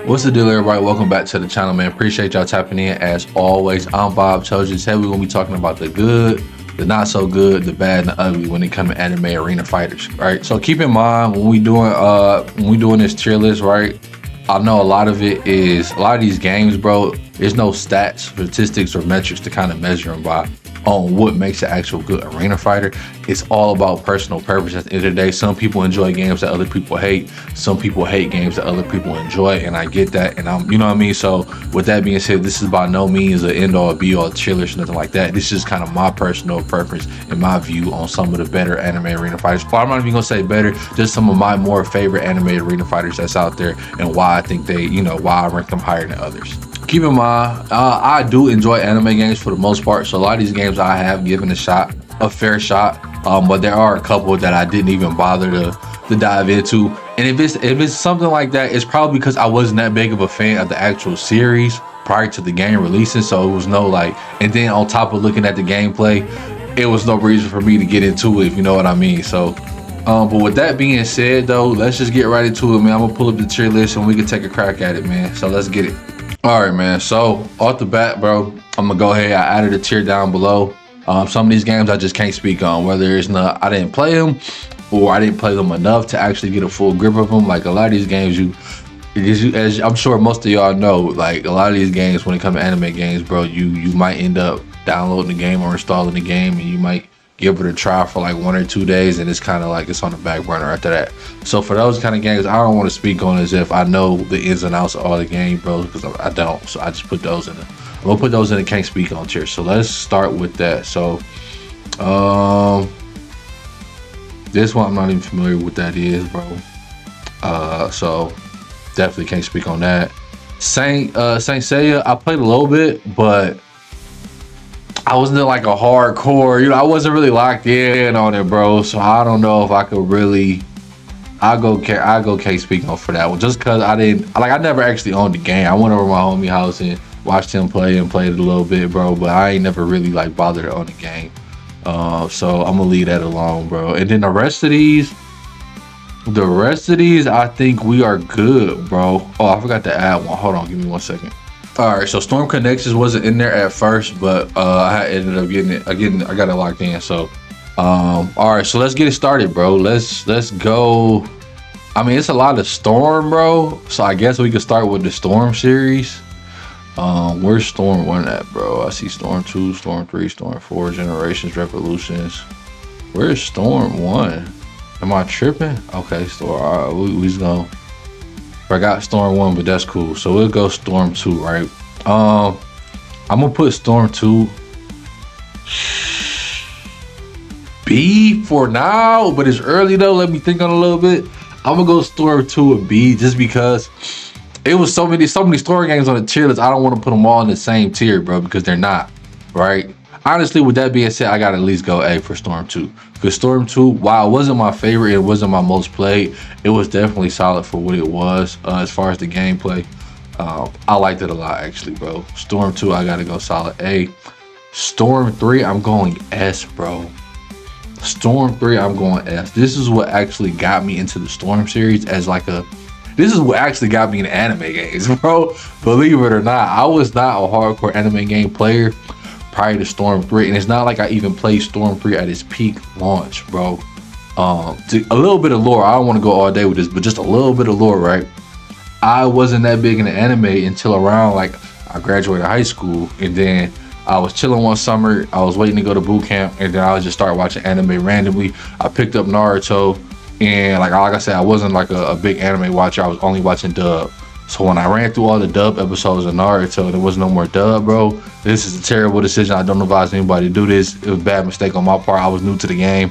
What's the deal, everybody? Welcome back to the channel, man. Appreciate y'all tapping in as always. I'm Bob. Told you today we're gonna be talking about the good, the not so good, the bad, and the ugly when it comes to anime arena fighters. Right. So keep in mind when we doing this tier list, right? I know a lot of these games, bro. There's no stats, statistics, or metrics to kind of measure them by on what makes an actual good arena fighter. It's all about personal preference. At the end of the day, some people enjoy games that other people hate. Some people hate games that other people enjoy, and I get that. And you know what I mean? So with that being said, this is by no means an end all be all tier list or nothing like that. This is kind of my personal preference and my view on some of the better anime arena fighters. Well, I'm not even gonna say better, just some of my more favorite anime arena fighters that's out there and why I think why I rank them higher than others. Keep in mind, I do enjoy anime games for the most part, so a lot of these games I have given a fair shot, but there are a couple that I didn't even bother to dive into. And if it's something like that, it's probably because I wasn't that big of a fan of the actual series prior to the game releasing, so it was no like, and then on top of looking at the gameplay, it was no reason for me to get into it, if you know what I mean. So but with that being said though, let's just get right into it, man. I'm gonna pull up the tier list and we can take a crack at it, man. So let's get it. All right, man. So off the bat, bro, I'm gonna go ahead. I added a tier down below. Some of these games I just can't speak on, whether it's not I didn't play them or I didn't play them enough to actually get a full grip of them. Like a lot of these games, as I'm sure most of y'all know, like a lot of these games, when it comes to anime games, bro, you might end up downloading the game or installing the game, and you might give it a try for like 1 or 2 days, and it's kind of like it's on the back burner after that. So for those kind of games, I don't want to speak on as if I know the ins and outs of all the game, bro, because I don't. So I just put those in. I'm gonna put those in the can't speak on tier. So let's start with that. So this one I'm not even familiar with what that is, bro. So definitely can't speak on that. Saint Seiya, I played a little bit, but I wasn't like a hardcore, I wasn't really locked in on it, bro. So I don't know if I could really. I go can't speak on for that one, just cause I never actually owned the game. I went over to my homie house and watched him play and played it a little bit, bro. But I ain't never really like bothered on the game. So I'm gonna leave that alone, bro. And then the rest of these, I think we are good, bro. Oh, I forgot to add one. Hold on, give me 1 second. All right, so Storm Connections wasn't in there at first, but I ended up getting it. I got it locked in. So, all right, so let's get it started, bro. Let's go. I mean, it's a lot of Storm, bro. So I guess we could start with the Storm series. Where's Storm 1 at, bro? I see Storm 2, Storm 3, Storm 4, Generations, Revolutions. Where's Storm 1? Am I tripping? Okay, Storm. All right, we just gonna. Forgot Storm 1, but that's cool. So we'll go Storm 2, right? I'm gonna put Storm 2 B for now, but it's early though. Let me think on it a little bit. I'm gonna go Storm 2 and B just because it was so many story games on the tier list. I don't want to put them all in the same tier, bro, because they're not, right? Honestly, with that being said, I gotta at least go A for Storm 2. Because Storm 2, while it wasn't my favorite, it wasn't my most played, it was definitely solid for what it was as far as the gameplay. I liked it a lot, actually, bro. Storm 2, I gotta go solid A. Storm 3, I'm going S, bro. Storm 3, I'm going S. This is what actually got me into the Storm series this is what actually got me into anime games, bro. Believe it or not, I was not a hardcore anime game player prior to Storm 3, and it's not like I even played Storm 3 at its peak launch, bro. A little bit of lore. I don't want to go all day with this, but just a little bit of lore, right? I wasn't that big into anime until around like I graduated high school, and then I was chilling one summer. I was waiting to go to boot camp, and then I just started watching anime randomly. I picked up Naruto, and like I said, I wasn't like a big anime watcher. I was only watching dub. So when I ran through all the dub episodes of Naruto, there was no more dub, bro. This is a terrible decision. I don't advise anybody to do this. It was a bad mistake on my part. I was new to the game.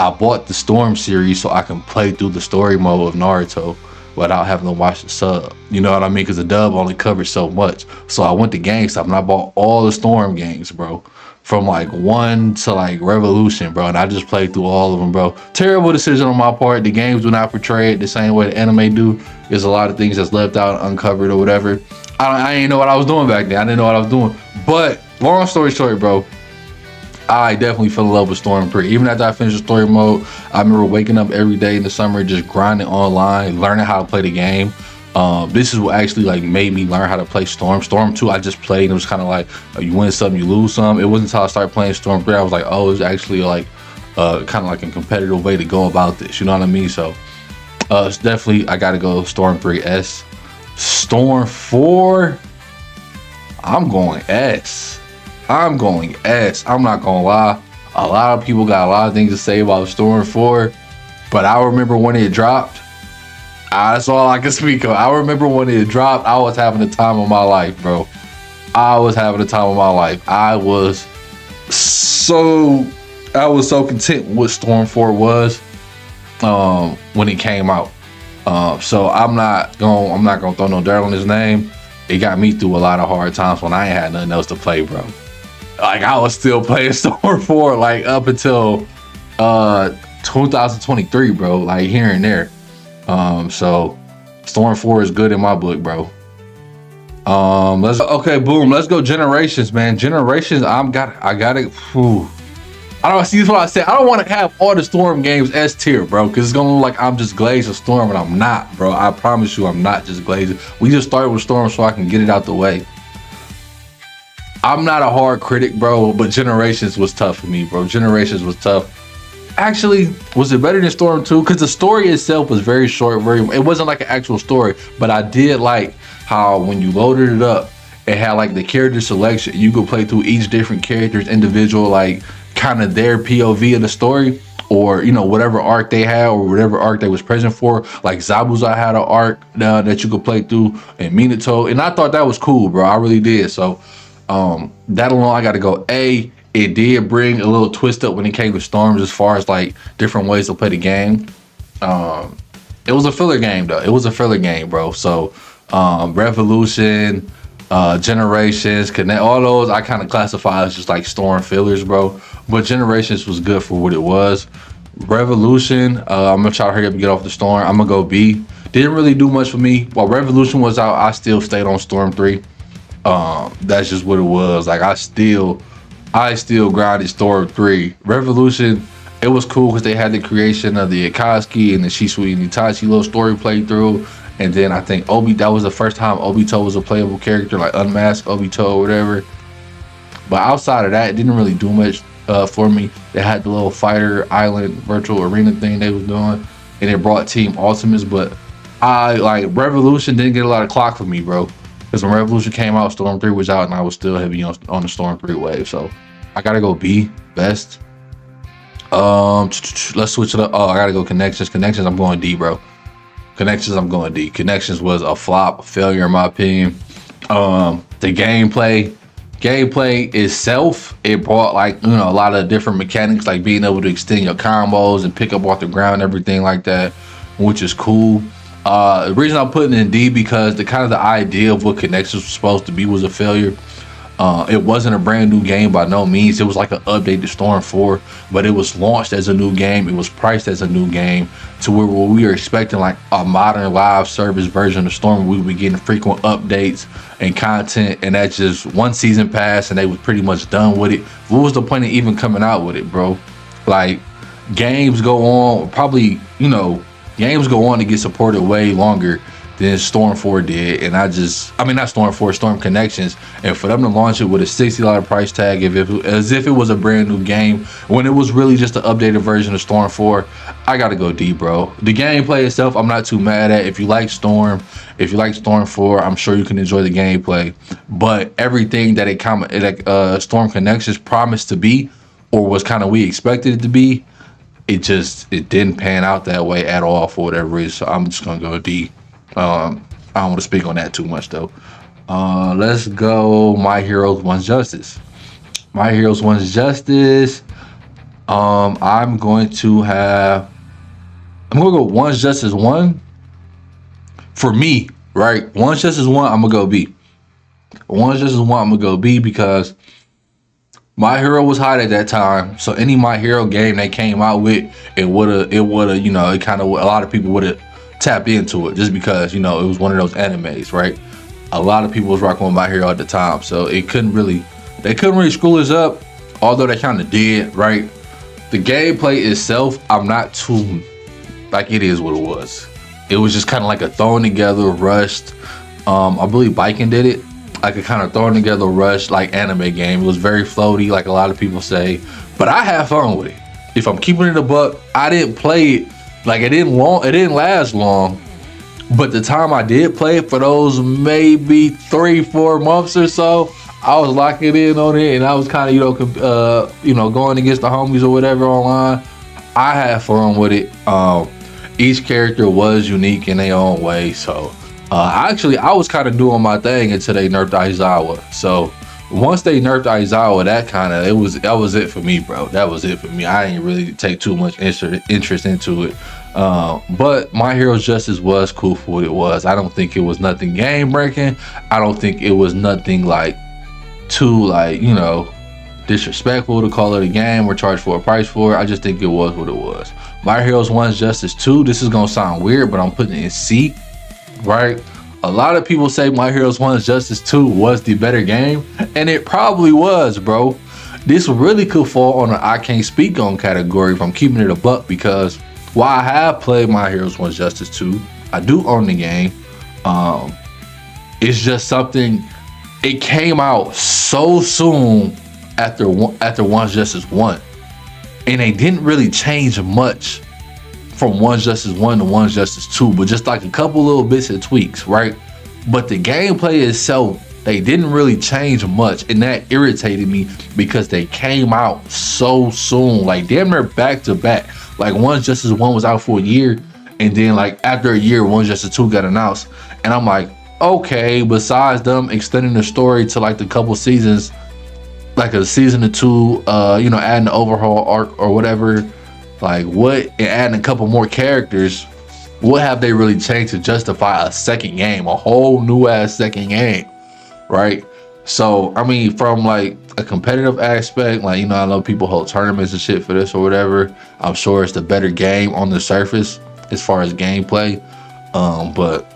I bought the Storm series so I can play through the story mode of Naruto without having to watch the sub. You know what I mean? Because the dub only covers so much. So I went to GameStop and I bought all the Storm games, bro. From like 1 to like Revolution, bro, and I just played through all of them, bro. Terrible decision on my part. The games do not portray it the same way the anime do. There's a lot of things that's left out, uncovered, or whatever. I didn't know what I was doing back then. I didn't know what I was doing. But long story short, bro, I definitely fell in love with Storm 3. Even after I finished the story mode, I remember waking up every day in the summer just grinding online, learning how to play the game. This is what actually like made me learn how to play Storm. Storm 2, I just played and it was kind of like you win some, you lose some. It wasn't until I started playing Storm 3, I was like, oh, it's actually like kind of like a competitive way to go about this. You know what I mean? So it's definitely, I got to go Storm 3 S. Storm 4, I'm going S. I'm going S. I'm not going to lie. A lot of people got a lot of things to say about Storm 4, but I remember when it dropped. That's all I can speak of. I remember when it dropped, I was having the time of my life, bro. I was having the time of my life. I was so content with what Storm 4 was when it came out. So I'm not gonna throw no dirt on his name. It got me through a lot of hard times when I ain't had nothing else to play, bro. Like I was still playing Storm 4 like up until 2023, bro. Like here and there. So Storm 4 is good in my book, bro. Okay, boom. Let's go Generations, man. Generations. I got it. Whew. I don't see. This is what I said. I don't want to have all the Storm games S tier, bro, because it's gonna look like I'm just glazing Storm, and I'm not, bro. I promise you, I'm not just glazing. We just started with Storm so I can get it out the way. I'm not a hard critic, bro, but Generations was tough for me, bro. Generations was tough. Actually, was it better than Storm 2? Because the story itself was very short. It wasn't like an actual story, but I did like how when you loaded it up, it had like the character selection. You could play through each different character's individual, like kind of their POV of the story, or you know whatever arc they had or whatever arc they was present for. Like Zabuza had an arc that you could play through, and Minato, and I thought that was cool, bro. I really did. So that alone, I got to go A. It did bring a little twist up when it came to Storms as far as like different ways to play the game. It was a filler game though. It was a filler game, bro. So Revolution, Generations, Connect, all those I kind of classify as just like Storm fillers, bro. But Generations was good for what it was. Revolution, I'm gonna try to hurry up and get off the Storm. I'm gonna go B. Didn't really do much for me. While Revolution was out, I still stayed on Storm 3. That's just what it was. Like I still grinded Storm 3. Revolution, it was cool because they had the creation of the Akatsuki and the Shisui and Itachi little story playthrough. And then I think that was the first time Obito was a playable character, like Unmasked Obito or whatever. But outside of that, it didn't really do much for me. They had the little fighter island virtual arena thing they was doing, and it brought Team Ultimates. But I like Revolution didn't get a lot of clock for me, bro. Because when Revolution came out, Storm 3 was out, and I was still heavy on the Storm 3 wave. So I gotta go B, best. Let's switch it up. Oh, I gotta go Connections. Connections, I'm going D, bro. Connections, I'm going D. Connections was a flop, a failure in my opinion. The gameplay itself, it brought like, you know, a lot of different mechanics, like being able to extend your combos and pick up off the ground and everything like that, which is cool. The reason I'm putting it in D because the idea of what Connections was supposed to be was a failure. It wasn't a brand new game by no means. It was like an update to Storm 4, but it was launched as a new game. It was priced as a new game to where we were expecting like a modern live service version of Storm. We would be getting frequent updates and content, and that's just one season passed and they was pretty much done with it. What was the point of even coming out with it, bro? Like games go on, probably, you know, games go on to get supported way longer than Storm 4 did, and not Storm 4, Storm Connections, and for them to launch it with a $60 price tag as if it was a brand new game when it was really just an updated version of Storm 4, I gotta go D, bro. The gameplay itself, I'm not too mad at. If you like Storm 4, I'm sure you can enjoy the gameplay, but everything that Storm Connections promised to be, or was kind of we expected it to be, it didn't pan out that way at all for whatever reason. So I'm just gonna go D. I don't want to speak on that too much though. Let's go My Heroes One's Justice. My Heroes One's Justice. I'm going to go One's Justice 1. For me, right? One's Justice 1, I'm gonna go B. One's Justice 1, I'm gonna go B because My Hero was hot at that time. So any My Hero game they came out with, it would've, you know, a lot of people would've tap into it just because, you know, it was one of those animes, right? A lot of people was rocking with My Hero at the time, so they couldn't really screw us up, although they kind of did, right? The gameplay itself, I'm not too, like, it is what it was. It was just kind of like a thrown together, rushed. I believe Biking did it. Like a kind of thrown together, rushed like anime game. It was very floaty, like a lot of people say. But I had fun with it. If I'm keeping it a buck, I didn't play it like it didn't last long. But the time I did play it, for those maybe 3-4 months or so, I was locking in on it, and I was kind of going against the homies or whatever online. I had fun with it. Each character was unique in their own way, so I was kind of doing my thing until they nerfed Aizawa. So once they nerfed Aizawa, that was it for me, bro. That was it for me. I didn't really take too much interest into it. But My Hero's Justice was cool for what it was. I don't think it was nothing game breaking. I don't think it was nothing like too disrespectful to call it a game or charge for a price for it. I just think it was what it was. My Hero's One's Justice 2, this is gonna sound weird, but I'm putting it in C, right? A lot of people say My Hero's One's Justice 2 was the better game, and it probably was, bro. This really could fall on an I can't speak on category if I'm keeping it a buck, because while I have played My Hero's One's Justice 2, I do own the game. It's just something, it came out so soon after One's Justice 1, and they didn't really change much from One's Justice 1 to One's Justice 2, but just like a couple little bits and tweaks, right? But the gameplay itself, they didn't really change much, and that irritated me because they came out so soon, like damn near back to back. Like One's Justice 1 was out for a year, and then like after a year, One's Justice 2 got announced, and I'm like, okay, besides them extending the story to like the couple seasons, like a season or two, adding the overhaul arc or whatever, like what, and adding a couple more characters, what have they really changed to justify a second game, a whole new ass second game, right? So I mean, from like a competitive aspect, like, I know people hold tournaments and shit for this or whatever. I'm sure it's the better game on the surface as far as gameplay, but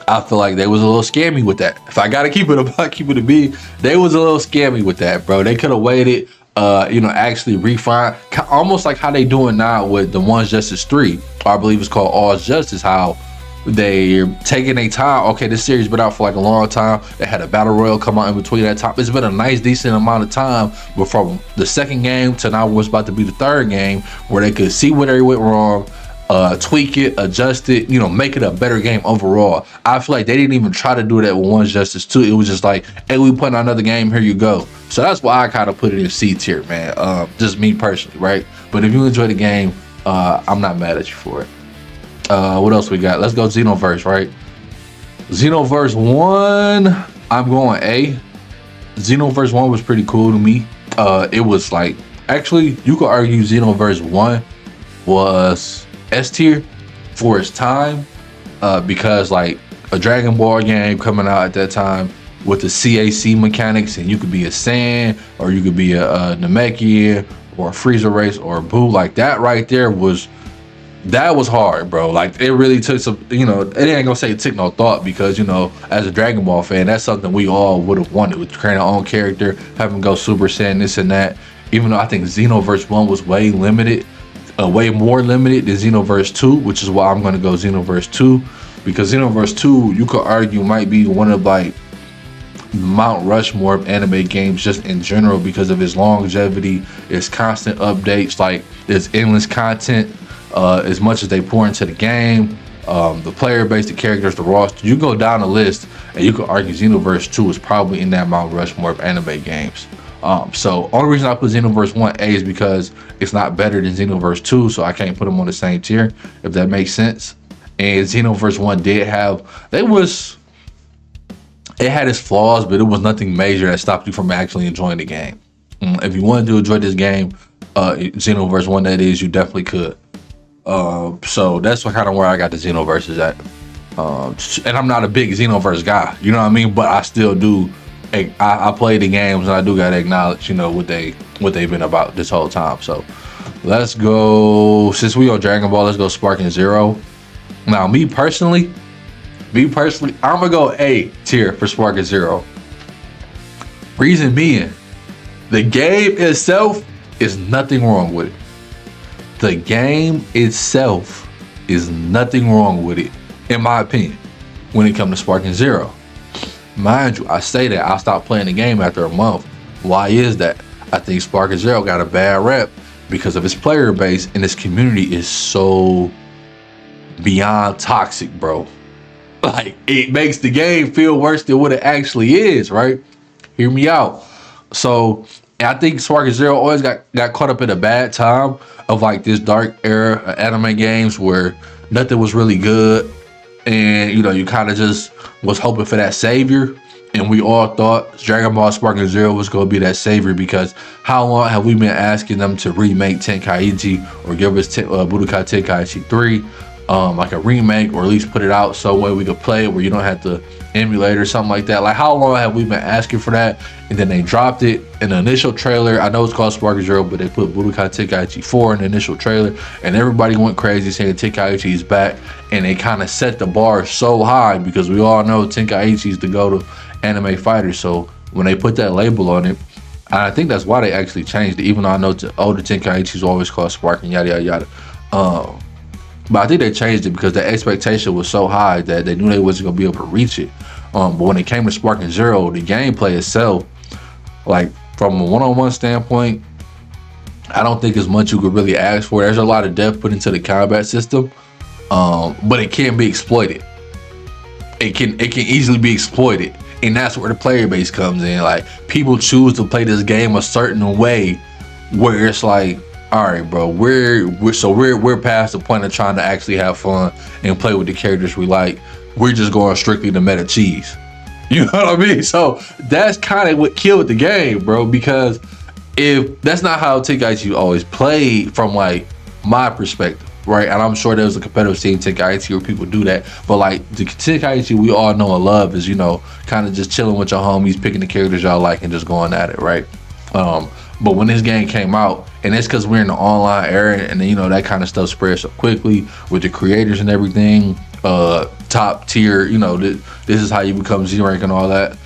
I feel like they was a little scammy with that. If I gotta keep it a B, they was a little scammy with that, bro. They could have waited, actually refine, almost like how they doing now with the One's Justice 3, or I believe it's called All's Justice, how they're taking their time. Okay, this series been out for like a long time. They had a battle royale come out in between that time. It's been a nice, decent amount of time, but from the second game to now what's about to be the third game, where they could see where they went wrong, tweak it, adjust it, make it a better game overall. I feel like they didn't even try to do that with One's Justice 2. It was just like, hey, we putting out another game, here you go. So that's why I kind of put it in C tier, man. Just me personally, right? But if you enjoy the game, I'm not mad at you for it. What else we got? Let's go Xenoverse, right? Xenoverse 1, I'm going A. Xenoverse 1 was pretty cool to me. It was like, actually, you could argue Xenoverse 1 was S tier for its time, because like a Dragon Ball game coming out at that time with the CAC mechanics, and you could be a Saiyan, or you could be a Namekian, or a Frieza race, or a Buu. Like that right there was hard, bro. Like it really took some, it ain't gonna say it took no thought, because as a Dragon Ball fan, that's something we all would have wanted, with creating our own character, having go Super Saiyan, this and that. Even though I think Xenoverse 1 was way more limited than Xenoverse 2, which is why I'm gonna go Xenoverse 2, because Xenoverse 2, you could argue, might be one of like Mount Rushmore of anime games just in general, because of its longevity, its constant updates, like its endless content. As much as they pour into the game, the player base, the characters, the roster, you go down the list, and you could argue Xenoverse 2 is probably in that Mount Rushmore of anime games. So only reason I put Xenoverse 1A is because it's not better than Xenoverse 2, so I can't put them on the same tier, if that makes sense. And Xenoverse 1 did have, it had its flaws, but it was nothing major that stopped you from actually enjoying the game. If you wanted to enjoy this game, Xenoverse 1 that is, you definitely could. So that's kind of where I got the Xenoverses at. And I'm not a big Xenoverse guy, you know what I mean? But I still do, I play the games, and I do gotta acknowledge, what they've been about this whole time. So let's go, since we on Dragon Ball, let's go Sparking Zero. Now, me personally, I'm gonna go A tier for Sparking Zero. Reason being, the game itself is nothing wrong with it. The game itself is nothing wrong with it, in my opinion, when it comes to Sparking Zero. Mind you, I say that I stopped playing the game after a month. Why is that? I think Sparking Zero got a bad rep because of its player base, and its community is so beyond toxic, bro. Like, it makes the game feel worse than what it actually is, right? Hear me out. So I think Sparking Zero always got caught up in a bad time of like this dark era of anime games where nothing was really good, and you know, you kind of just was hoping for that savior. And we all thought Dragon Ball Sparking Zero was going to be that savior, because how long have we been asking them to remake Tenkaichi or give us Budokai Tenkaichi 3, like a remake, or at least put it out so way we could play it where you don't have to emulate or something like that. Like, how long have we been asking for that? And then they dropped it in the initial trailer. I know it's called Sparking Zero, but they put Budokai Tenkaichi 4 in the initial trailer, and everybody went crazy saying Tenkaichi is back. And they kind of set the bar so high because we all know Tenkaichi is the go-to anime fighter. So when they put that label on it, I think that's why they actually changed it, even though I know older Tenkaichi is always called Sparking, yada yada yada. But I think they changed it because the expectation was so high that they knew they wasn't gonna be able to reach it. But when it came to Sparking Zero, the gameplay itself, like from a one-on-one standpoint, I don't think as much you could really ask for. There's a lot of depth put into the combat system, but it can be exploited. It can easily be exploited, and that's where the player base comes in. Like, people choose to play this game a certain way, where it's like, all right, bro, we're past the point of trying to actually have fun and play with the characters we like. We're just going strictly to meta cheese. You know what I mean? So that's kind of what killed the game, bro, because if that's not how Tenkaichi always played from like my perspective, right? And I'm sure there's a competitive scene Tenkaichi where people do that, but like the Tenkaichi we all know and love is, you know, kind of just chilling with your homies, picking the characters y'all like and just going at it, right? But when this game came out, and it's because we're in the online era, and you know, that kind of stuff spreads so quickly with the creators and everything, top tier, you know, this is how you become Z rank and all that.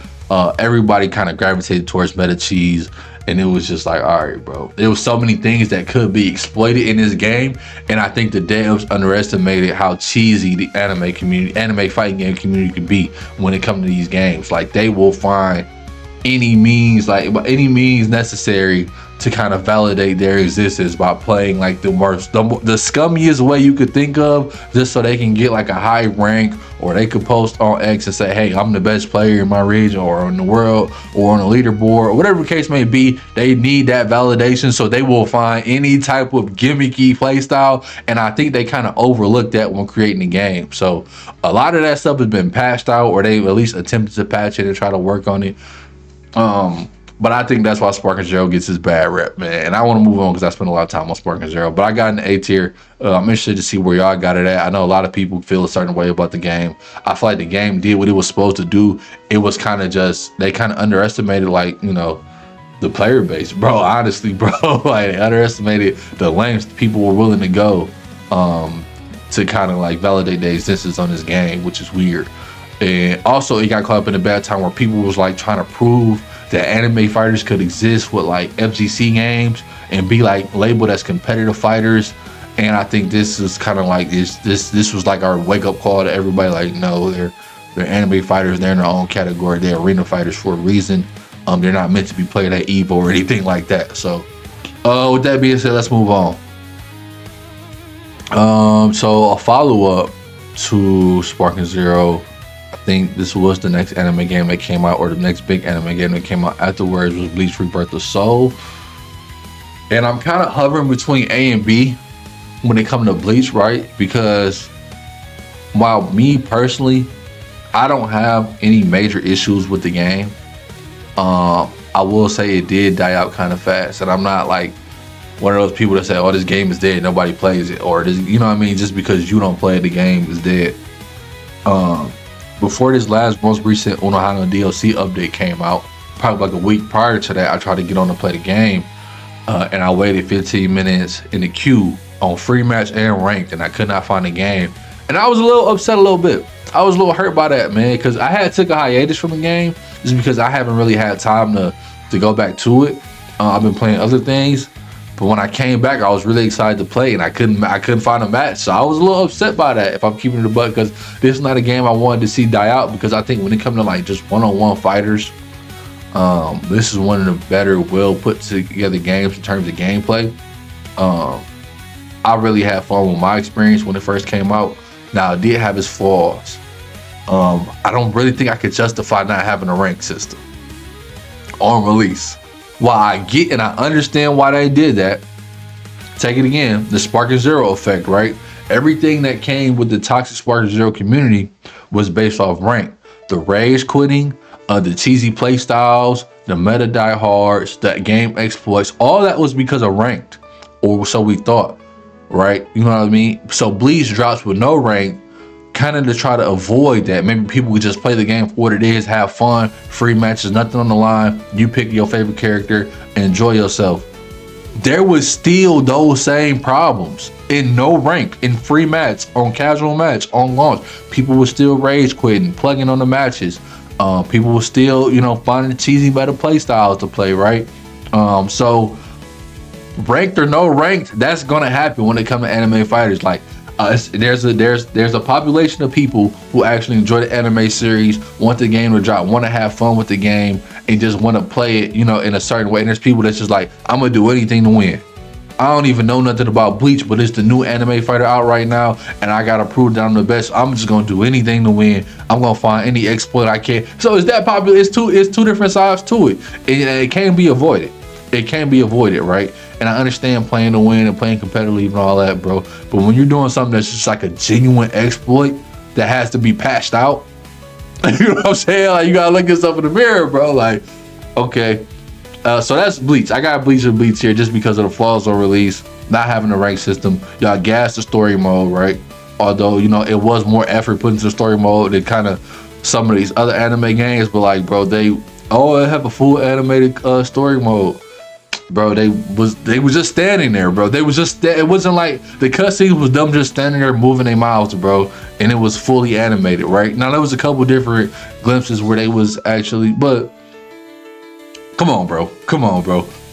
Everybody kind of gravitated towards meta cheese, and it was just like, all right, bro. There was so many things that could be exploited in this game, and I think the devs underestimated how cheesy the anime fighting game community could be when it comes to these games. Like, they will find any means necessary to kind of validate their existence by playing like the scummiest way you could think of, just so they can get like a high rank, or they could post on X and say, hey, I'm the best player in my region or in the world or on a leaderboard or whatever the case may be. They need that validation, so they will find any type of gimmicky play style, and I think they kind of overlooked that when creating the game. So a lot of that stuff has been patched out, or they at least attempted to patch it and try to work on it. But I think that's why Sparking Zero gets his bad rep, man. And I want to move on because I spent a lot of time on Sparking Zero. But I got an A tier. I'm interested to see where y'all got it at. I know a lot of people feel a certain way about the game. I feel like the game did what it was supposed to do. It was kind of just, they kind of underestimated, like, you know, the player base, bro. Honestly, bro, like, they underestimated the lengths people were willing to go to kind of like validate their existence on this game, which is weird. And also, it got caught up in a bad time where people was like trying to prove that anime fighters could exist with like FGC games and be like labeled as competitive fighters. And I think this is kind of like this was like our wake up call to everybody. Like, no, they're anime fighters. They're in their own category. They're arena fighters for a reason. They're not meant to be played at Evo or anything like that. So, with that being said, let's move on. So a follow up to Sparking Zero. I think this was the next anime game that came out, or the next big anime game that came out afterwards, was Bleach Rebirth of Soul. And I'm kind of hovering between A and B when it comes to Bleach, right? Because while me personally, I don't have any major issues with the game, I will say it did die out kind of fast. And I'm not like one of those people that say, oh, this game is dead, nobody plays it, or this, you know what I mean? Just because you don't play it, the game is dead. Before this most recent Unohana DLC update came out, probably like a week prior to that, I tried to get on to play the game, and I waited 15 minutes in the queue on free match and ranked, and I could not find the game. And I was a little upset a little bit. I was a little hurt by that, man, because I had took a hiatus from the game just because I haven't really had time to go back to it. I've been playing other things, But when I came back, I was really excited to play, and I couldn't find a match. So I was a little upset by that, if I'm keeping it a buck, because this is not a game I wanted to see die out. Because I think when it comes to like just one-on-one fighters, this is one of the better, well put together games in terms of gameplay. I really had fun with my experience when it first came out. Now, it did have its flaws. I don't really think I could justify not having a rank system on release. While I get and I understand why they did that, take it again, the Sparking Zero effect, right? Everything that came with the toxic Sparking Zero community was based off rank. The rage quitting, the cheesy play styles, the meta diehards, the game exploits, all that was because of ranked, or so we thought, right? You know what I mean? So Bleach drops with no rank, kind of to try to avoid that. Maybe people would just play the game for what it is, have fun, free matches, nothing on the line. You pick your favorite character and enjoy yourself. There was still those same problems in no rank, in free match, on casual match, on launch. People were still rage quitting, plugging on the matches. People were still, finding cheesy better play styles to play, right? So ranked or no ranked, that's gonna happen when it comes to anime fighters. Like, there's a population of people who actually enjoy the anime series, want the game to drop, want to have fun with the game, and just want to play it, in a certain way. And there's people that's just like, I'm gonna do anything to win. I don't even know nothing about Bleach, but it's the new anime fighter out right now, and I gotta prove that I'm the best. I'm just gonna do anything to win. I'm gonna find any exploit I can. So it's that popular. It's two different sides to it. It can't be avoided. It can't be avoided, right? And I understand playing to win and playing competitively and all that, bro. But when you're doing something that's just like a genuine exploit that has to be patched out, you know what I'm saying? Like, you gotta look yourself in the mirror, bro. Like, okay. So that's Bleach. I got Bleach and Bleach here just because of the flaws on release, not having a rank system. Y'all gassed the story mode, right? Although, it was more effort put into the story mode than kind of some of these other anime games. But like, bro, they have a full animated story mode. Bro, they was just standing there, bro. They was just, it wasn't like the cutscenes was them just standing there moving their mouths, bro, and it was fully animated, right? Now there was a couple different glimpses where they was actually, but come on, bro.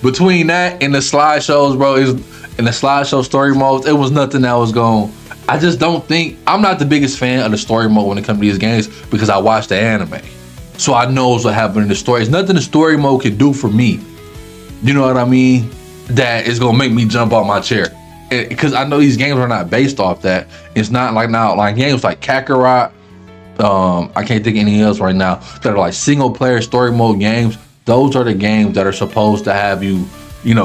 Between that and the slideshows, bro, and the slideshow story modes, it was nothing that was going. I just don't think, I'm not the biggest fan of the story mode when it comes to these games because I watched the anime, so I know what happened in the story. It's nothing the story mode can do for me. You know what I mean? That is gonna make me jump off my chair, because I know these games are not based off that. It's not like now, like games like Kakarot. I can't think of anything else right now that are like single player story mode games. Those are the games that are supposed to have you,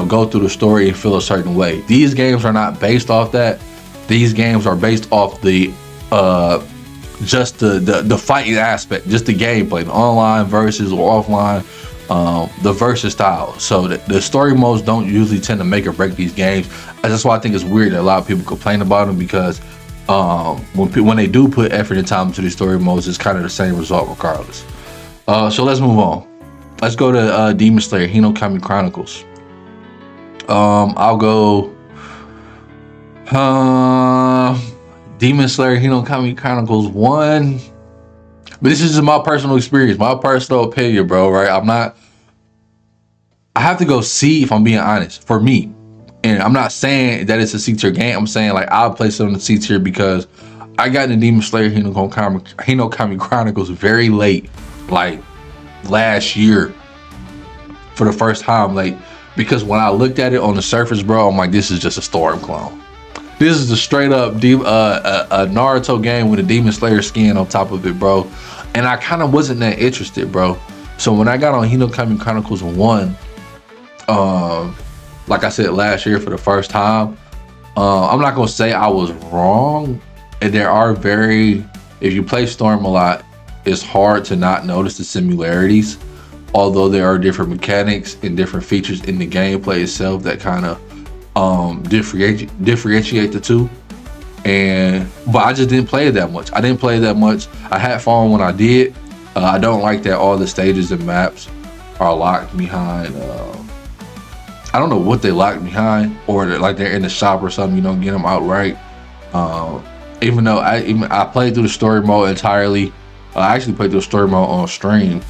go through the story and feel a certain way. These games are not based off that. These games are based off the just the fighting aspect, just the gameplay, the online versus or offline. The versus style. So the story modes don't usually tend to make or break these games. That's why I think it's weird that a lot of people complain about them, because when they do put effort and time into these story modes, it's kind of the same result regardless. So let's move on. Let's go to Demon Slayer Hinokami Chronicles. I'll go Demon Slayer Hinokami Chronicles 1. But this is just my personal experience, my personal opinion, bro, right? I have to go C, if I'm being honest, for me. And I'm not saying that it's a C tier game. I'm saying like I'll place it on the C tier because I got into Demon Slayer Hinokami Chronicles very late, like last year for the first time, like, because when I looked at it on the surface, bro, I'm like, this is just a Storm clone. This is a straight up a Naruto game with a Demon Slayer skin on top of it, bro. And I kind of wasn't that interested, bro. So when I got on Hinokami Chronicles 1, like I said last year for the first time, I'm not gonna say I was wrong. And there are if you play Storm a lot, it's hard to not notice the similarities. Although there are different mechanics and different features in the gameplay itself that kind of differentiate the two. But I just didn't play it that much. I had fun when I did. I don't like that all the stages and maps are locked behind. I don't know what they locked behind, or they're in the shop or something. You don't get them outright. Even though I played through the story mode entirely. I actually played through the story mode on stream,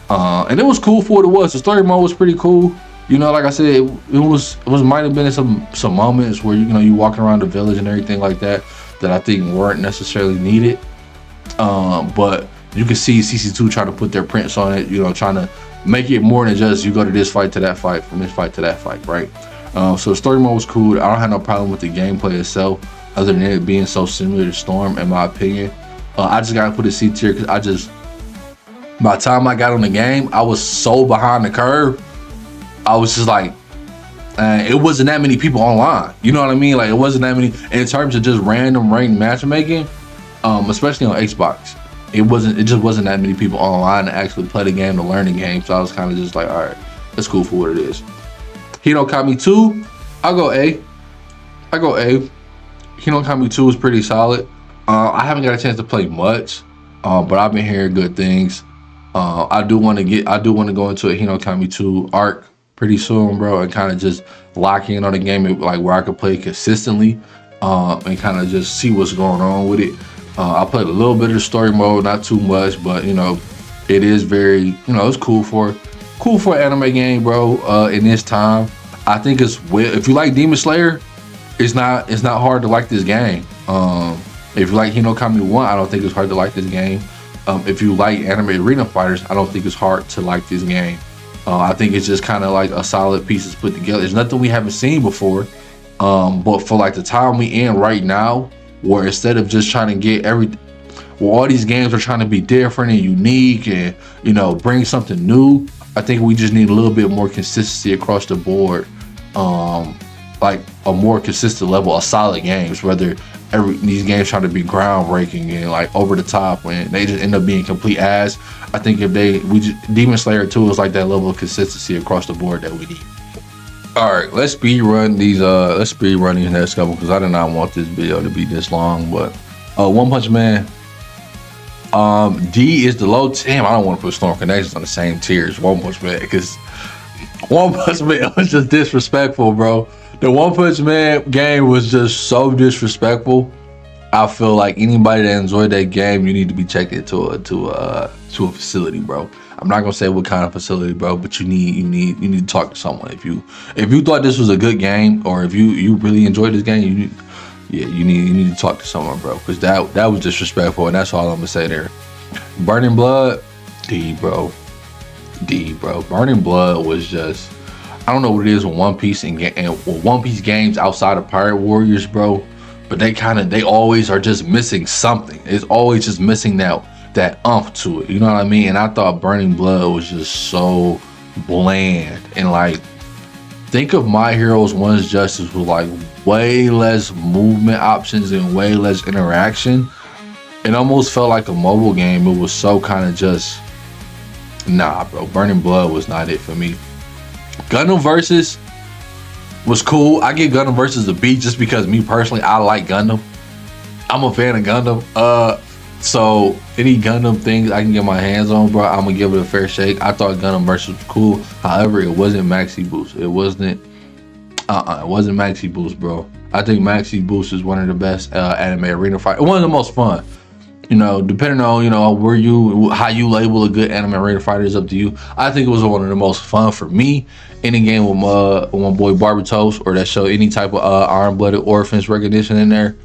and it was cool for what it was. The story mode was pretty cool. You know, like I said, it was might have been some moments where you walking around the village and everything like that I think weren't necessarily needed. But you can see CC2 trying to put their prints on it, trying to make it more than just you go to this fight to that fight, from this fight to that fight, right? So the story mode was cool. I don't have no problem with the gameplay itself, other than it being so similar to Storm, in my opinion. I just gotta put a C tier because by the time I got on the game, I was so behind the curve. I was just like, it wasn't that many people online. You know what I mean? Like, it wasn't that many in terms of just random ranked matchmaking, especially on Xbox. It just wasn't that many people online to actually play the game, to learn the game. So I was kind of just like, all right, that's cool for what it is. Hinokami 2, I'll go A. Hinokami 2 is pretty solid. I haven't got a chance to play much, but I've been hearing good things. I do want to go into a Hinokami 2 arc pretty soon, bro, and kind of just lock in on the game, like where I could play consistently, and kind of just see what's going on with it. I played a little bit of the story mode, not too much, but it is very, it's cool for an anime game, bro. In this time, I think if you like Demon Slayer, it's not hard to like this game. If you like Hinokami 1, I don't think it's hard to like this game. If you like anime arena fighters, I don't think it's hard to like this game. I think it's just kind of like a solid pieces put together. It's nothing we haven't seen before, but for like the time we in right now, where instead of just trying to get all these games are trying to be different and unique and bring something new, I think we just need a little bit more consistency across the board, like a more consistent level of solid games, whether these games trying to be groundbreaking and like over the top when they just end up being complete ass. I think if Demon Slayer 2 is like that level of consistency across the board that we need. All right, let's speed run these next couple, because I did not want this video to be this long. But One Punch Man, D is the low. Damn, I don't want to put Storm Connections on the same tier as One Punch Man, because One Punch Man was just disrespectful, bro. The One Punch Man game was just so disrespectful. I feel like anybody that enjoyed that game, you need to be checked into a facility, bro. I'm not gonna say what kind of facility, bro, but you need to talk to someone. If you thought this was a good game, or if you really enjoyed this game, you need to talk to someone, bro, because that was disrespectful, and that's all I'm gonna say there. Burning Blood, D, bro. Burning Blood was just, I don't know what it is with One Piece and One Piece games outside of Pirate Warriors, bro, but they always are just missing something. It's always just missing that umph to it, you know what I mean? And I thought Burning Blood was just so bland. And like, think of My Heroes One's Justice with like way less movement options and way less interaction. It almost felt like a mobile game. It was so kind of just, nah, bro. Burning Blood was not it for me. Gundam Versus was cool. I give Gundam Versus a B just because me personally, I like Gundam. I'm a fan of Gundam. So any Gundam things I can get my hands on, bro, I'm gonna give it a fair shake. I thought Gundam Versus was cool. However, it wasn't Maxi Boost. It wasn't Maxi Boost, bro. I think Maxi Boost is one of the best anime arena fight. One of the most fun. Depending on how you label a good anime arena fighter is up to you. I think it was one of the most fun for me. Any game with my boy Barbatos, or that show any type of Iron-Blooded Orphans recognition in there,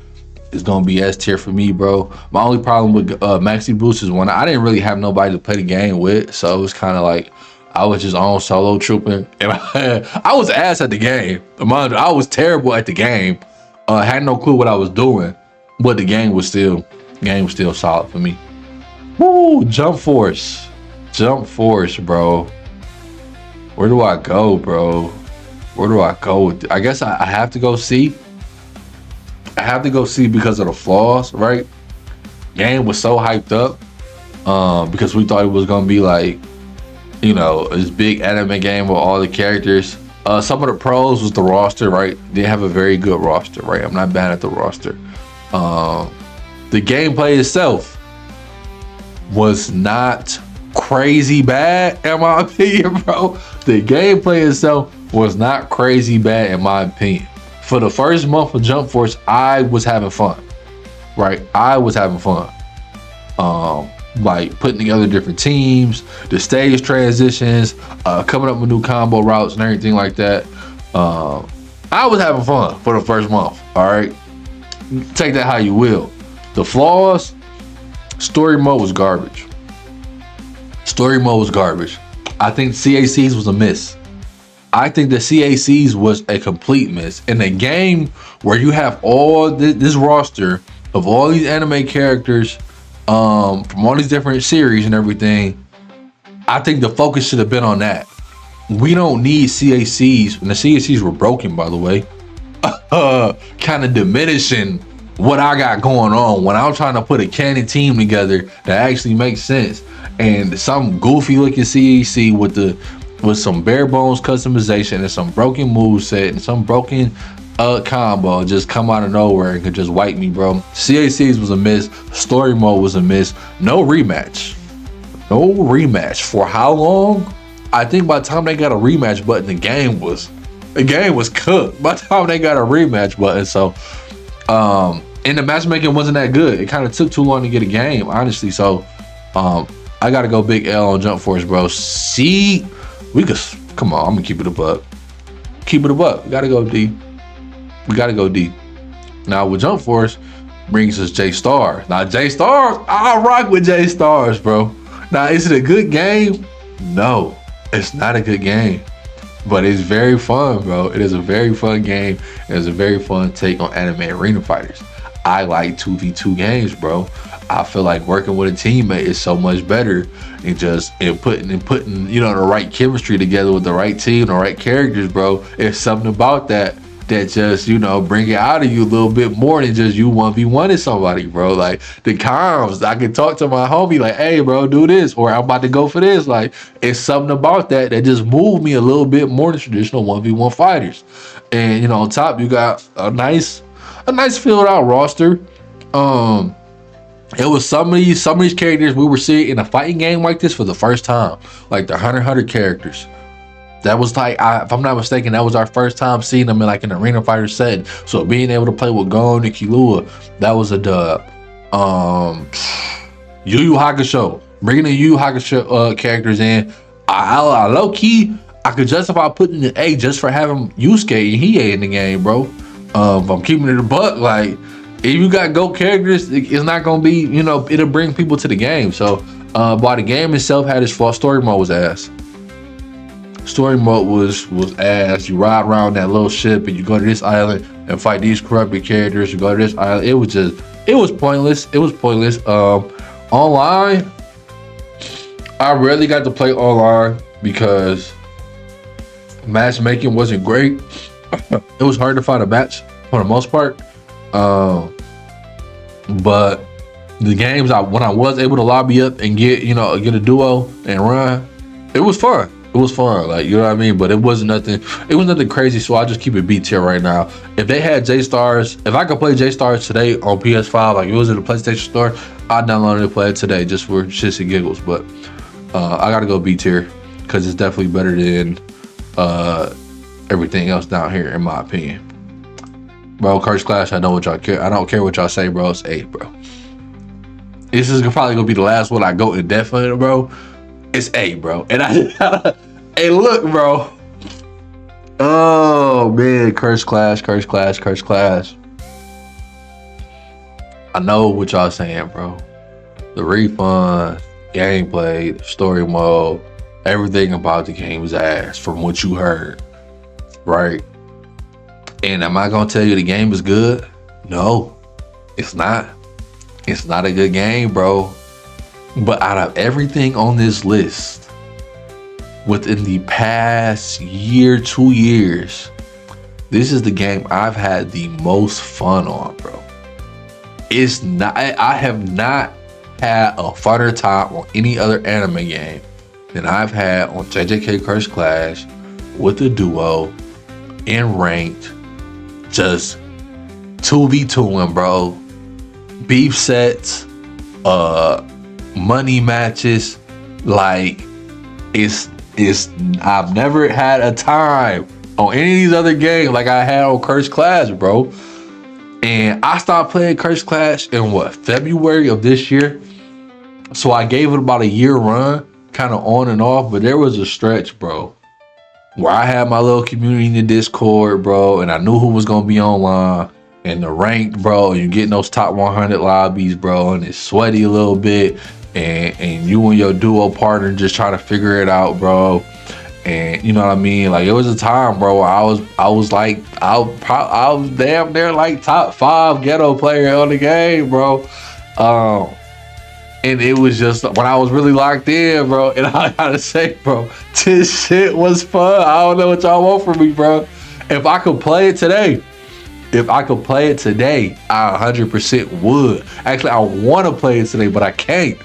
is gonna be S tier for me, bro. My only problem with Maxi Boost is when I didn't really have nobody to play the game with, so it was kind of like I was just on solo trooping, and I was ass at the game. I was terrible at the game. Had no clue what I was doing, but the game was still solid for me. Woo! Jump Force, bro. Where do I go, bro? Where do I go with it? I guess I have to go C. I have to go see because of the flaws, right? Game was so hyped up because we thought it was gonna be like, this big anime game with all the characters. Some of the pros was the roster, right? They have a very good roster, right? I'm not bad at the roster. The gameplay itself was not crazy bad, in my opinion, bro. The gameplay itself was not crazy bad, in my opinion. For the first month of Jump Force, I was having fun, right? I was having fun. like putting together different teams, the stage transitions, coming up with new combo routes and everything like that. I was having fun for the first month. All right, take that how you will. The flaws, story mode was garbage. Story mode was garbage. I think CACs was a miss. I think the CACs was a complete miss. In a game where you have all this roster of all these anime characters from all these different series and everything, I think the focus should have been on that. We don't need CACs, and the CACs were broken, by the way, kind of diminishing what I got going on when I'm trying to put a canon team together that actually makes sense. And some goofy looking CAC with some bare bones customization and some broken moveset and some broken combo just come out of nowhere and could just wipe me, bro. CACs was a miss. Story mode was a miss. No rematch. No rematch. For how long? I think by the time they got a rematch button, the game was cooked. By the time they got a rematch button, so and the matchmaking wasn't that good. It kind of took too long to get a game, honestly. So I gotta go big L on Jump Force, bro. See, we could come on. I'm gonna keep it a buck. Keep it a buck. We gotta go D. We gotta go D. Now with Jump Force brings us J Star. Now J Stars, I rock with J Stars, bro. Now is it a good game? No, it's not a good game, but it's very fun, bro. It is a very fun game. It's a very fun take on anime arena fighters. I like 2v2 games, bro. I feel like working with a teammate is so much better and putting you know the right chemistry together with the right team, the right characters, bro. It's something about that just, you know, bring it out of you a little bit more than just you 1v1ing somebody, bro. Like the comms, I can talk to my homie like, hey bro, do this, or I'm about to go for this. Like it's something about that just moved me a little bit more than traditional 1v1 fighters. And you know, on top you got a nice filled out roster. It was some of these characters we were seeing in a fighting game like this for the first time, like the Hunter characters. That was like, if I'm not mistaken, that was our first time seeing them in like an arena fighter setting. So being able to play with Gon and Killua, that was a dub. Yu Yu Hakusho, bringing the Yu Yu Hakusho characters in, I low key, I could justify putting an A just for having Yusuke and Hiei in the game, bro. If I'm keeping it a buck, like if you got GOAT characters, it's not gonna be, you know, it'll bring people to the game. So while the game itself had its flaw, story mode was ass. Story mode was ass. You ride around that little ship and you go to this island and fight these corrupted characters. You go to this island. It was pointless. It was pointless. Online, I rarely got to play online because matchmaking wasn't great. It was hard to find a match for the most part. But the games when I was able to lobby up and get a duo and run, it was fun. It was fun, like, you know what I mean? But it wasn't nothing. It was nothing crazy. So I just keep it B tier right now. If they had J Stars, if I could play J Stars today on PS5, like it was in the PlayStation Store, I'd download it and play it today just for shits and giggles. But I gotta go B tier because it's definitely better than everything else down here, in my opinion. Bro, Cursed Clash, I know what y'all care. I don't care what y'all say, bro. It's A, bro. This is probably gonna be the last one I go indefinite, bro. It's A, bro. And hey, look, bro. Oh man, Cursed Clash. I know what y'all saying, bro. The refund, gameplay, story mode, everything about the game is ass from what you heard, right? And am I gonna tell you the game is good? No, it's not. It's not a good game, bro. But out of everything on this list, within the past year, 2 years, this is the game I've had the most fun on, bro. It's not. I have not had a funner time on any other anime game than I've had on JJK Cursed Clash with the duo in ranked, just 2v2ing, bro. Beef sets, money matches, like it's I've never had a time on any of these other games like I had on Cursed Clash, bro. And I stopped playing Cursed Clash in February of this year. So I gave it about a year run, kind of on and off, but there was a stretch, bro, where I had my little community in the Discord, bro, and I knew who was gonna be online, and the ranked, bro, and you get in those top 100 lobbies, bro, and it's sweaty a little bit, and you and your duo partner just trying to figure it out, bro. And you know what I mean? Like, it was a time, bro, where I was damn near like top 5 ghetto player on the game, bro. And it was just when I was really locked in, bro. And I gotta say, bro, this shit was fun. I don't know what y'all want from me, bro. If I could play it today, I 100% would. Actually, I want to play it today, but I can't.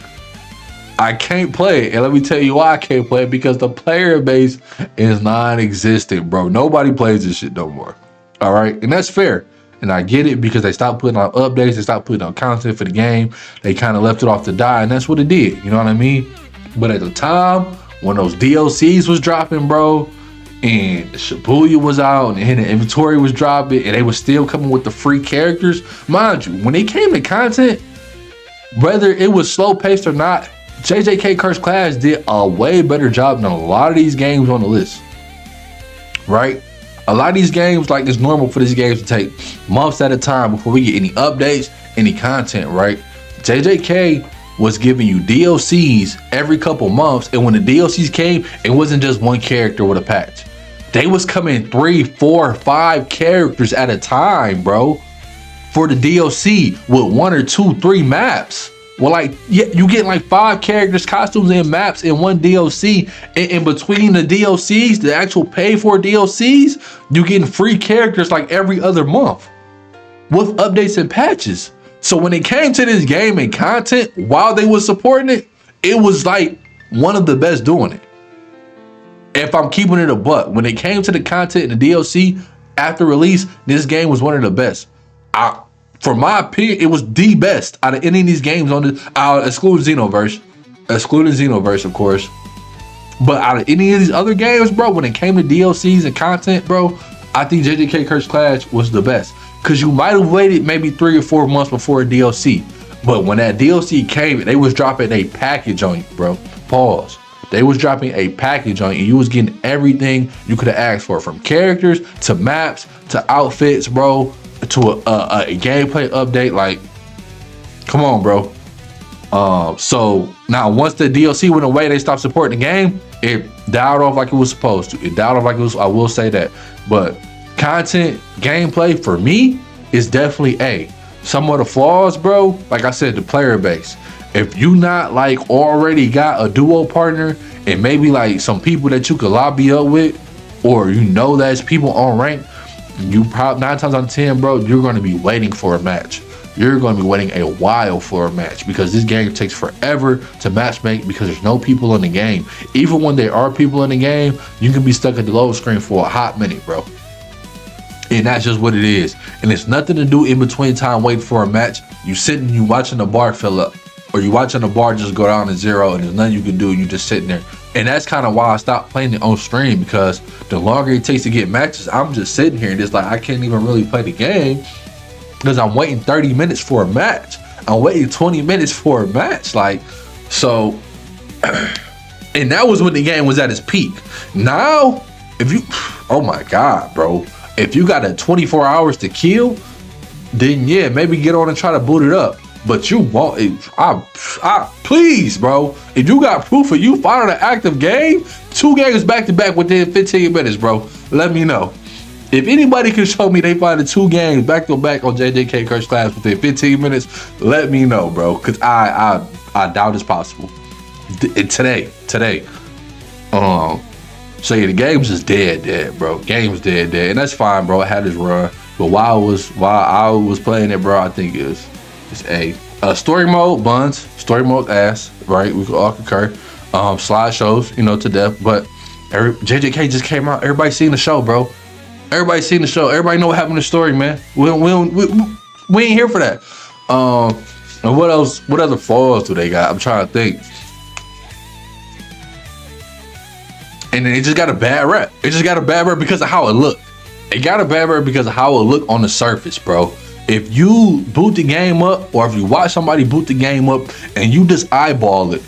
I can't play it. And let me tell you why I can't play it. Because the player base is non-existent, bro. Nobody plays this shit no more. All right? And that's fair. And I get it, because they stopped putting out updates. They stopped putting out content for the game. They kind of left it off to die. And that's what it did. You know what I mean? But at the time, when those DLCs was dropping, bro, and Shibuya was out, and the inventory was dropping, and they was still coming with the free characters. Mind you, when they came to content, whether it was slow paced or not, JJK Cursed Clash did a way better job than a lot of these games on the list, right? A lot of these games, like, it's normal for these games to take months at a time before we get any updates, any content, right? JJK was giving you DLCs every couple months, and when the DLCs came, it wasn't just one character with a patch. They was coming 3, 4, 5 characters at a time, bro, for the DLC with 1 or 2, 3 maps. Well, like, yeah, you get like 5 characters, costumes, and maps in one DLC. And in between the DLCs, the actual paid for DLCs, you getting free characters like every other month with updates and patches. So when it came to this game and content, while they was supporting it, it was like one of the best doing it. If I'm keeping it a buck, when it came to the content and the DLC after release, this game was one of the best. For my opinion, it was the best out of any of these games on the, excluding Xenoverse, of course. But out of any of these other games, bro, when it came to DLCs and content, bro, I think JJK Cursed Clash was the best. Because you might have waited maybe 3 or 4 months before a DLC. But when that DLC came, they was dropping a package on you, bro. Pause. They was dropping a package on you. You was getting everything you could have asked for, from characters to maps to outfits, bro, to a gameplay update. Like, come on, bro. So now once the DLC went away, they stopped supporting the game. It dialed off like it was supposed to. It dialed off like it was. I will say that. But content, gameplay for me is definitely some of the flaws, bro. Like I said, the player base. If you not like already got a duo partner and maybe like some people that you could lobby up with, or you know that's people on rank, you probably 9 times out of 10, bro, you're going to be waiting for a match. You're going to be waiting a while for a match, because this game takes forever to matchmake, because there's no people in the game. Even when there are people in the game, you can be stuck at the load screen for a hot minute, bro. And that's just what it is. And it's nothing to do in between time waiting for a match. You sitting, you watching the bar fill up, or you watching the bar just go down to 0, and there's nothing you can do. You just sitting there. And that's kind of why I stopped playing it on stream, because the longer it takes to get matches, I'm just sitting here and just like, I can't even really play the game, because I'm waiting 30 minutes for a match. I'm waiting 20 minutes for a match. Like, so, and that was when the game was at its peak. Now, if you, oh my God, bro. If you got a 24 hours to kill, then yeah, maybe get on and try to boot it up. But you won't, please, bro. If you got proof of you finding an active game, 2 games back to back within 15 minutes, bro, let me know. If anybody can show me they finding 2 games back to back on JJK Cursed Clash within 15 minutes, let me know, bro. Cause I doubt it's possible. Today. So yeah, the game's just dead, bro. Game's dead, and that's fine, bro. I had this run, but while I was playing it, bro, I think it's a story mode buns, story mode ass, right? We all concur. Slideshows, you know, to death. But JJK just came out. Everybody seen the show, bro. Everybody seen the show. Everybody know what happened in the story, man. We ain't here for that. And what else? What other flaws do they got? I'm trying to think. And then it just got a bad rep. It just got a bad rep because of how it looked. It got a bad rep because of how it looked on the surface, bro. If you boot the game up, or if you watch somebody boot the game up and you just eyeball it,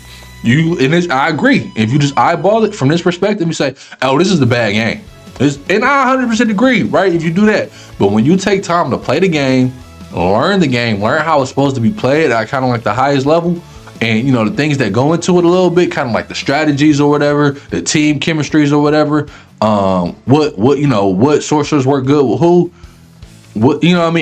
I agree. If you just eyeball it from this perspective, you say, oh, this is the bad game. And I 100% agree, right? If you do that. But when you take time to play the game, learn the game, learn how it's supposed to be played at kind of like the highest level, and the things that go into it a little bit, kind of like the strategies or whatever, the team chemistries or whatever, what sorcerers work good with who,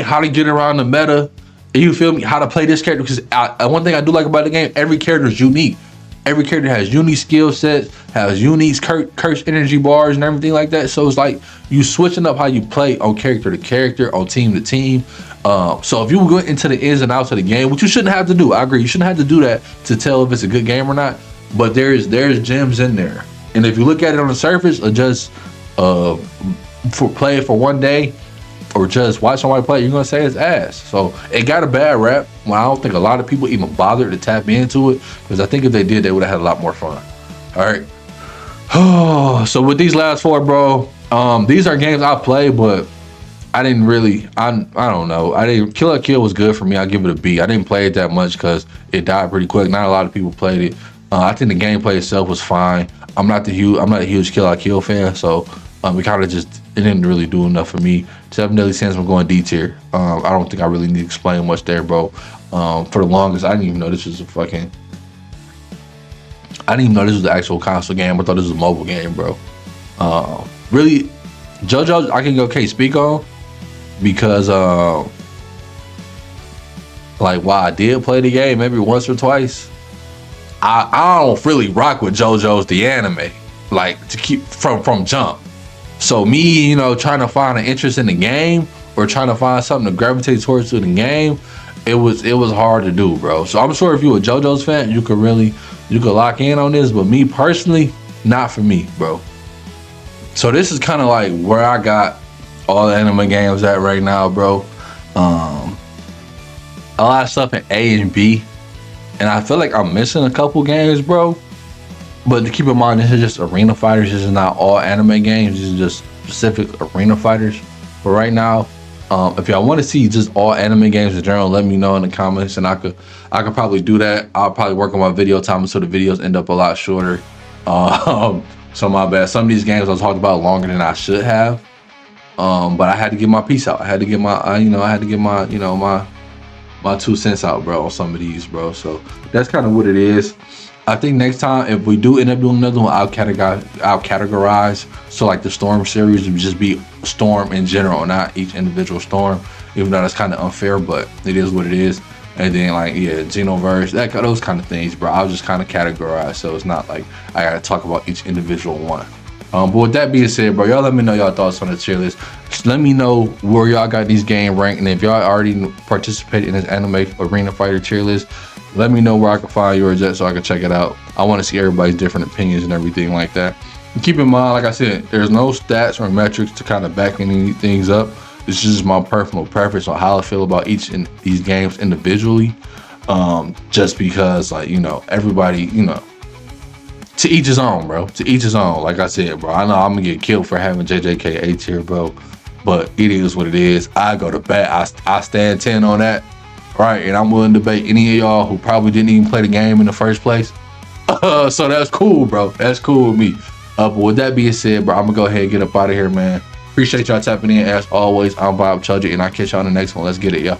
how to get around the meta, you feel me, how to play this character. Because one thing I do like about the game, every character is unique. Every character has unique skill sets, has unique cursed energy bars and everything like that. So it's like you switching up how you play on character to character, on team to team. So if you go into the ins and outs of the game, which you shouldn't have to do, I agree, you shouldn't have to do that to tell if it's a good game or not. But there's gems in there, and if you look at it on the surface, or just play it for one day, or just watch somebody play, you're gonna say it's ass. So it got a bad rap. Well, I don't think a lot of people even bothered to tap into it, because I think if they did, they would have had a lot more fun. All right. So with these last four, bro, these are games I play, but I didn't really. I don't know. Kill la Kill was good for me. I give it a B. I didn't play it that much because it died pretty quick. Not a lot of people played it. I think the gameplay itself was fine. I'm not a huge Kill la Kill fan, so it didn't really do enough for me. 7 Deadly Sins, I'm going D tier. I don't think I really need to explain much there, bro. For the longest, I didn't even know this was I didn't even know this was the actual console game. I thought this was a mobile game, bro. Really, JoJo, I can't speak on, because while I did play the game maybe once or twice, I don't really rock with JoJo's the anime, like, to keep from jump. So me, trying to find an interest in the game, or trying to find something to gravitate towards in the game, it was hard to do, bro. So I'm sure if you're a JoJo's fan, you could lock in on this, but me personally, not for me, bro. So this is kind of like where I got all the anime games at right now, bro. A lot of stuff in A and B, and I feel like I'm missing a couple games, bro. But to keep in mind, this is just arena fighters. This is not all anime games. This is just specific arena fighters. But right now, if y'all want to see just all anime games in general, let me know in the comments, and I could probably do that. I'll probably work on my video time so the videos end up a lot shorter. So my bad. Some of these games I talked about longer than I should have. But I had to get my piece out. I had to get my 2 cents out, bro, on some of these, bro. So that's kind of what it is. I think next time, if we do end up doing another one, I'll categorize. So like the Storm series would just be Storm in general, not each individual Storm. Even though that's kind of unfair, but it is what it is. And then Xenoverse, those kind of things, bro. I'll just kind of categorize, so it's not like I gotta talk about each individual one. But with that being said, bro, y'all let me know y'all thoughts on the tier list. Just let me know where y'all got these games ranked, and if y'all already participated in this anime arena fighter tier list, let me know where I can find yours at so I can check it out. I want to see everybody's different opinions and everything like that. And keep in mind, like I said, there's no stats or metrics to kind of back any things up. It's just my personal preference on how I feel about each in these games individually. Just because, everybody, to each his own, bro. To each his own. Like I said, bro, I know I'm gonna get killed for having JJK A tier, bro, but it is what it is. I go to bat. I stand 10 on that. Right, and I'm willing to debate any of y'all who probably didn't even play the game in the first place. So that's cool, bro. That's cool with me. But with that being said, bro, I'm gonna go ahead and get up out of here, man. Appreciate y'all tapping in. As always, I'm Bob Chudgy, and I'll catch y'all on the next one. Let's get it, y'all.